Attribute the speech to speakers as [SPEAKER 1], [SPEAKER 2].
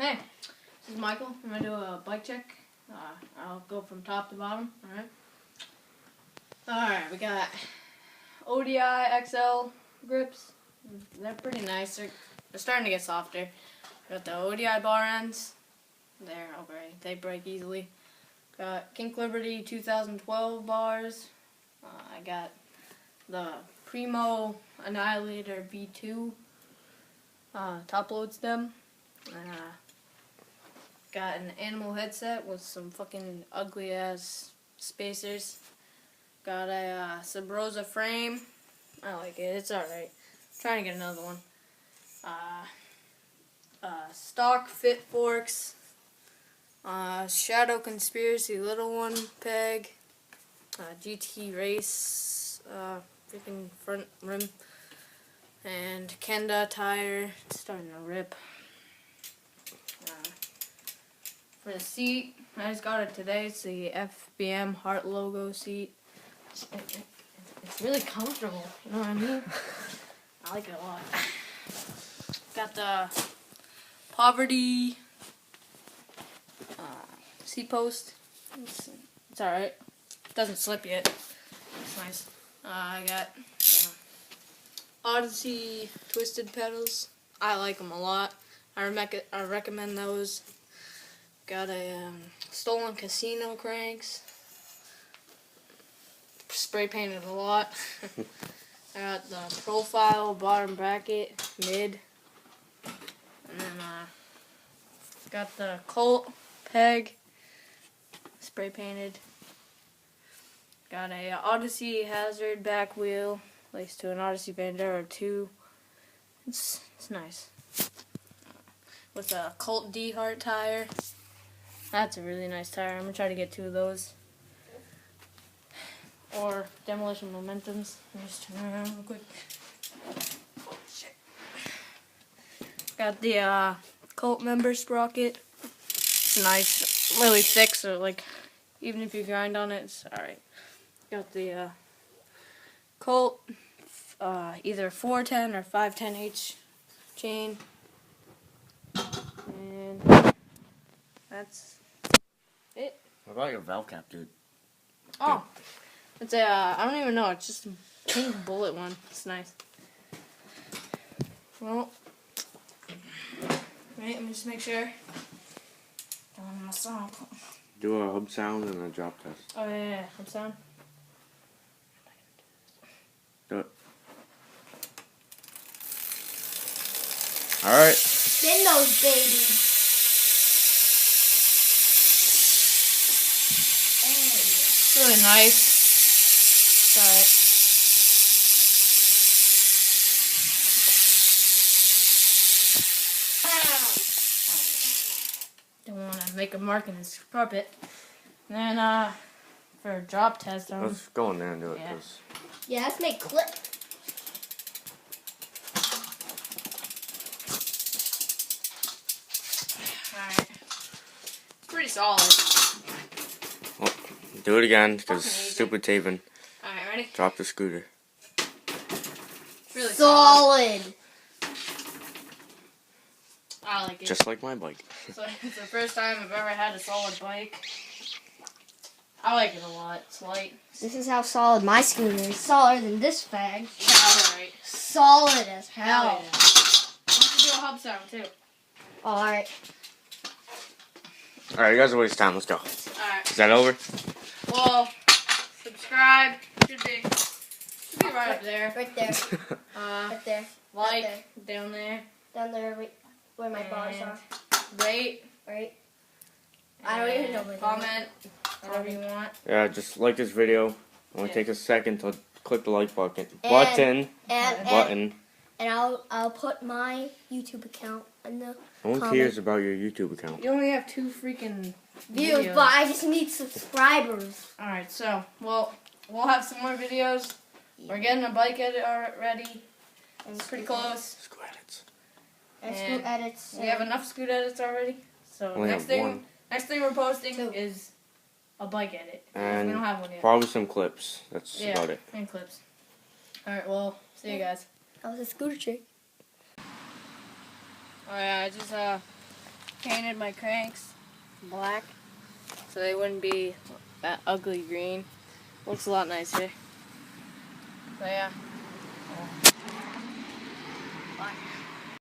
[SPEAKER 1] Hey, this is Michael. I'm going to do a bike check. I'll go from top to bottom, alright? Alright, we got ODI XL grips. They're pretty nice. They're starting to get softer. Got the ODI bar ends. They're okay. They break easily. Got Kink Liberty 2012 bars. I got the Primo Annihilator V2 top load stem. Got an Animal headset with some fucking ugly ass spacers. Got a Sabrosa frame. I like it. It's alright. Trying to get another one. Stock Fit forks. Shadow Conspiracy little one peg. GT Race freaking front rim. And Kenda tire. It's starting to rip. For the seat, I just got it today. It's the FBM Heart logo seat. It's really comfortable, you know what I mean? I like it a lot. Got the Poverty seat post. It's alright. It doesn't slip yet. It's nice. I got Odyssey twisted pedals. I like them a lot. I recommend those. Got a Stolen Casino cranks. Spray painted a lot. I got the Profile bottom bracket mid. And then got the Colt peg. Spray painted. Got a Odyssey Hazard back wheel. Laced to an Odyssey Bandera 2. It's nice. With a Colt D-Heart tire. That's a really nice tire. I'm going to try to get 2 of those. Or Demolition Momentums. Let me just turn around real quick. Oh, shit. Got the Colt member sprocket. It's nice. Really thick, so like, even if you grind on it, it's alright. Got the Colt either 410 or 510H chain. And that's it.
[SPEAKER 2] What about your valve cap, dude?
[SPEAKER 1] Oh, it's a, I don't even know, it's just a pink bullet one. It's nice. Well, wait, let me just make sure. Don't mess up.
[SPEAKER 2] Do a hub sound and a drop test.
[SPEAKER 1] Oh, yeah, hub sound.
[SPEAKER 2] Do it. Alright.
[SPEAKER 3] Spin those babies.
[SPEAKER 1] It's really nice. It's alright. Don't want to make a mark in this carpet. And then, for a drop test,
[SPEAKER 2] Let's go in there and do it.
[SPEAKER 1] Yeah.
[SPEAKER 3] Yeah, let's make clip.
[SPEAKER 1] Alright. It's pretty solid.
[SPEAKER 2] Well, do it again, because
[SPEAKER 1] Fucking easy.
[SPEAKER 2] stupid taping.
[SPEAKER 1] Alright, ready?
[SPEAKER 2] Drop the scooter.
[SPEAKER 1] It's really solid.
[SPEAKER 3] Solid.
[SPEAKER 1] I like it.
[SPEAKER 2] Just like my bike.
[SPEAKER 1] So it's the first time I've ever had a solid bike. I like it a lot. It's light.
[SPEAKER 3] This is how solid my scooter is. Solider than this bag.
[SPEAKER 1] Yeah, alright.
[SPEAKER 3] Solid as
[SPEAKER 1] Hell
[SPEAKER 3] hell.
[SPEAKER 1] yeah. I want to do a hub sound too.
[SPEAKER 3] Alright.
[SPEAKER 2] Alright, you guys are wasting time. Let's go.
[SPEAKER 1] Alright.
[SPEAKER 2] Is that over?
[SPEAKER 1] Well, subscribe. Should be right up there.
[SPEAKER 3] Right there. Right there.
[SPEAKER 1] Like
[SPEAKER 3] there.
[SPEAKER 1] down there.
[SPEAKER 3] Down there right where my bars are.
[SPEAKER 1] Rate.
[SPEAKER 3] Right? I don't even know where they are.
[SPEAKER 1] Comment. Whatever you want.
[SPEAKER 2] Yeah, just like this video. Only
[SPEAKER 1] Yeah.
[SPEAKER 2] take a second to click the like button.
[SPEAKER 3] And I'll put my YouTube account in the
[SPEAKER 2] No one
[SPEAKER 3] comment.
[SPEAKER 2] cares about your YouTube account.
[SPEAKER 1] You only have 2 freaking
[SPEAKER 3] views,
[SPEAKER 1] videos.
[SPEAKER 3] but I just need subscribers.
[SPEAKER 1] Alright, so, well, we'll have some more videos. We're getting a bike edit ready. It's pretty close.
[SPEAKER 2] Screw edits.
[SPEAKER 3] And
[SPEAKER 1] And
[SPEAKER 3] scoot edits.
[SPEAKER 1] We have enough scoot edits already. So
[SPEAKER 2] Only
[SPEAKER 1] next
[SPEAKER 2] have
[SPEAKER 1] thing
[SPEAKER 2] one.
[SPEAKER 1] we're posting
[SPEAKER 3] 2.
[SPEAKER 1] is a bike edit.
[SPEAKER 2] And
[SPEAKER 1] we don't have one yet.
[SPEAKER 2] probably some clips. That's
[SPEAKER 1] Yeah,
[SPEAKER 2] about it.
[SPEAKER 1] and clips. Alright, well, see you guys.
[SPEAKER 3] That was a scooter trick.
[SPEAKER 1] Oh yeah, I just painted my cranks black so they wouldn't be that ugly green. Looks a lot nicer. So yeah. Bye.